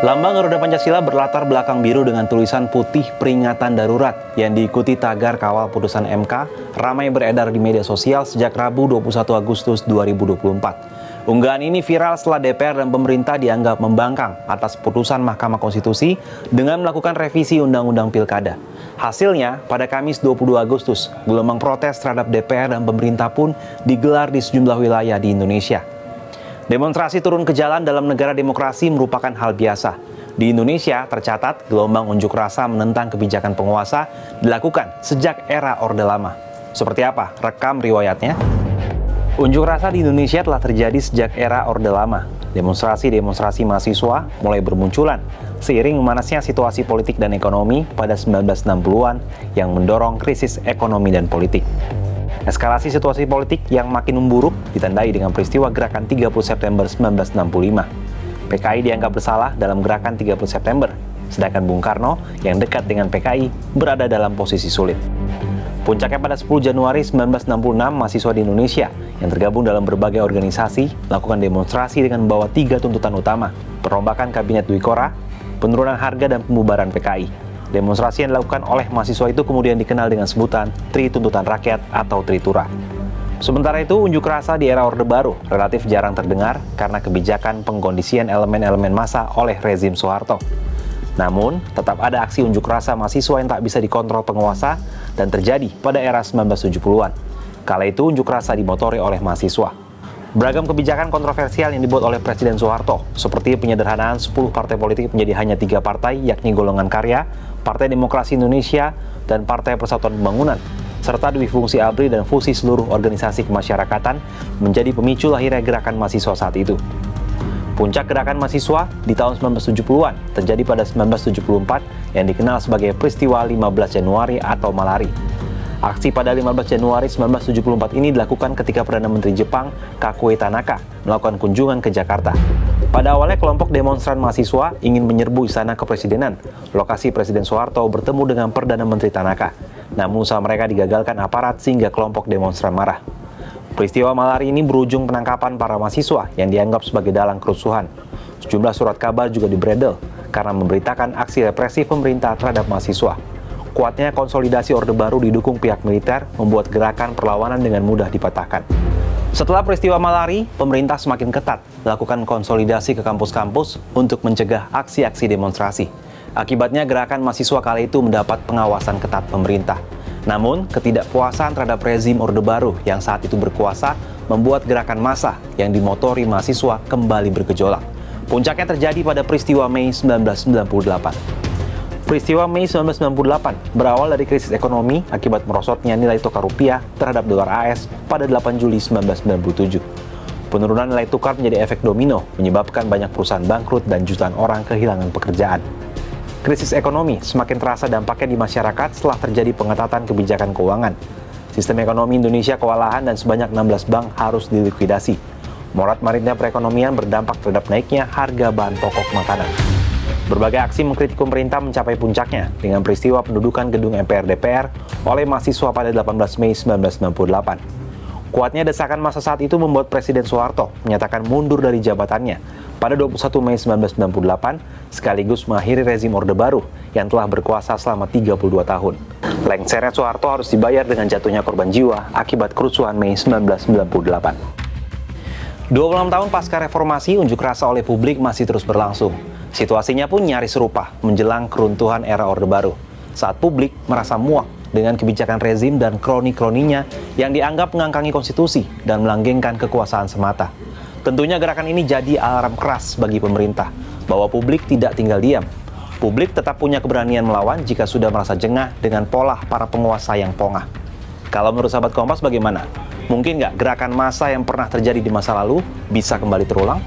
Lambang Garuda Pancasila berlatar belakang biru dengan tulisan putih peringatan darurat yang diikuti tagar kawal putusan MK ramai beredar di media sosial sejak Rabu 21 Agustus 2024. Unggahan ini viral setelah DPR dan pemerintah dianggap membangkang atas putusan Mahkamah Konstitusi dengan melakukan revisi Undang-Undang Pilkada. Hasilnya, pada Kamis 22 Agustus, gelombang protes terhadap DPR dan pemerintah pun digelar di sejumlah wilayah di Indonesia. Demonstrasi turun ke jalan dalam negara demokrasi merupakan hal biasa. Di Indonesia tercatat gelombang unjuk rasa menentang kebijakan penguasa dilakukan sejak era Orde Lama. Seperti apa? Rekam riwayatnya. Unjuk rasa di Indonesia telah terjadi sejak era Orde Lama. Demonstrasi-demonstrasi mahasiswa mulai bermunculan seiring memanasnya situasi politik dan ekonomi pada 1960-an yang mendorong krisis ekonomi dan politik. Eskalasi situasi politik yang makin memburuk ditandai dengan peristiwa gerakan 30 September 1965. PKI dianggap bersalah dalam gerakan 30 September, sedangkan Bung Karno yang dekat dengan PKI berada dalam posisi sulit. Puncaknya pada 10 Januari 1966, mahasiswa di Indonesia yang tergabung dalam berbagai organisasi melakukan demonstrasi dengan membawa 3 tuntutan utama: perombakan Kabinet Dwi Korah, penurunan harga, dan pembubaran PKI. Demonstrasi yang dilakukan oleh mahasiswa itu kemudian dikenal dengan sebutan Tri Tuntutan Rakyat atau Tritura. Sementara itu, unjuk rasa di era Orde Baru relatif jarang terdengar karena kebijakan pengkondisian elemen-elemen massa oleh rezim Soeharto. Namun, tetap ada aksi unjuk rasa mahasiswa yang tak bisa dikontrol penguasa dan terjadi pada era 1970-an. Kala itu, unjuk rasa dimotori oleh mahasiswa. Beragam kebijakan kontroversial yang dibuat oleh Presiden Soeharto, seperti penyederhanaan 10 partai politik menjadi hanya 3 partai, yakni Golongan Karya, Partai Demokrasi Indonesia, dan Partai Persatuan Pembangunan, serta duifungsi ABRI dan fusi seluruh organisasi kemasyarakatan menjadi pemicu lahirnya gerakan mahasiswa saat itu. Puncak gerakan mahasiswa di tahun 1970-an terjadi pada 1974 yang dikenal sebagai peristiwa 15 Januari atau Malari. Aksi pada 15 Januari 1974 ini dilakukan ketika Perdana Menteri Jepang, Kakue Tanaka, melakukan kunjungan ke Jakarta. Pada awalnya, kelompok demonstran mahasiswa ingin menyerbu Istana Kepresidenan, lokasi Presiden Soeharto bertemu dengan Perdana Menteri Tanaka. Namun usaha mereka digagalkan aparat sehingga kelompok demonstran marah. Peristiwa Malari ini berujung penangkapan para mahasiswa yang dianggap sebagai dalang kerusuhan. Sejumlah surat kabar juga dibredel karena memberitakan aksi represif pemerintah terhadap mahasiswa. Kuatnya konsolidasi Orde Baru didukung pihak militer membuat gerakan perlawanan dengan mudah dipatahkan. Setelah peristiwa Malari, pemerintah semakin ketat melakukan konsolidasi ke kampus-kampus untuk mencegah aksi-aksi demonstrasi. Akibatnya gerakan mahasiswa kala itu mendapat pengawasan ketat pemerintah. Namun, ketidakpuasan terhadap rezim Orde Baru yang saat itu berkuasa membuat gerakan massa yang dimotori mahasiswa kembali bergejolak. Puncaknya terjadi pada peristiwa Mei 1998. Peristiwa Mei 1998 berawal dari krisis ekonomi akibat merosotnya nilai tukar rupiah terhadap dolar AS pada 8 Juli 1997. Penurunan nilai tukar menjadi efek domino, menyebabkan banyak perusahaan bangkrut dan jutaan orang kehilangan pekerjaan. Krisis ekonomi semakin terasa dampaknya di masyarakat setelah terjadi pengetatan kebijakan keuangan. Sistem ekonomi Indonesia kewalahan dan sebanyak 16 bank harus dilikuidasi. Morat-maritnya perekonomian berdampak terhadap naiknya harga bahan pokok makanan. Berbagai aksi mengkritik pemerintah mencapai puncaknya dengan peristiwa pendudukan gedung MPR DPR oleh mahasiswa pada 18 Mei 1998. Kuatnya desakan massa saat itu membuat Presiden Soeharto menyatakan mundur dari jabatannya pada 21 Mei 1998 sekaligus mengakhiri rezim Orde Baru yang telah berkuasa selama 32 tahun. Lengsernya Soeharto harus dibayar dengan jatuhnya korban jiwa akibat kerusuhan Mei 1998. 26 tahun pasca reformasi, unjuk rasa oleh publik masih terus berlangsung. Situasinya pun nyaris serupa menjelang keruntuhan era Orde Baru, saat publik merasa muak dengan kebijakan rezim dan kroni-kroninya yang dianggap mengangkangi konstitusi dan melanggengkan kekuasaan semata. Tentunya gerakan ini jadi alarm keras bagi pemerintah, bahwa publik tidak tinggal diam. Publik tetap punya keberanian melawan jika sudah merasa jengah dengan pola para penguasa yang pongah. Kalau menurut sahabat Kompas bagaimana? Mungkin nggak gerakan massa yang pernah terjadi di masa lalu bisa kembali terulang?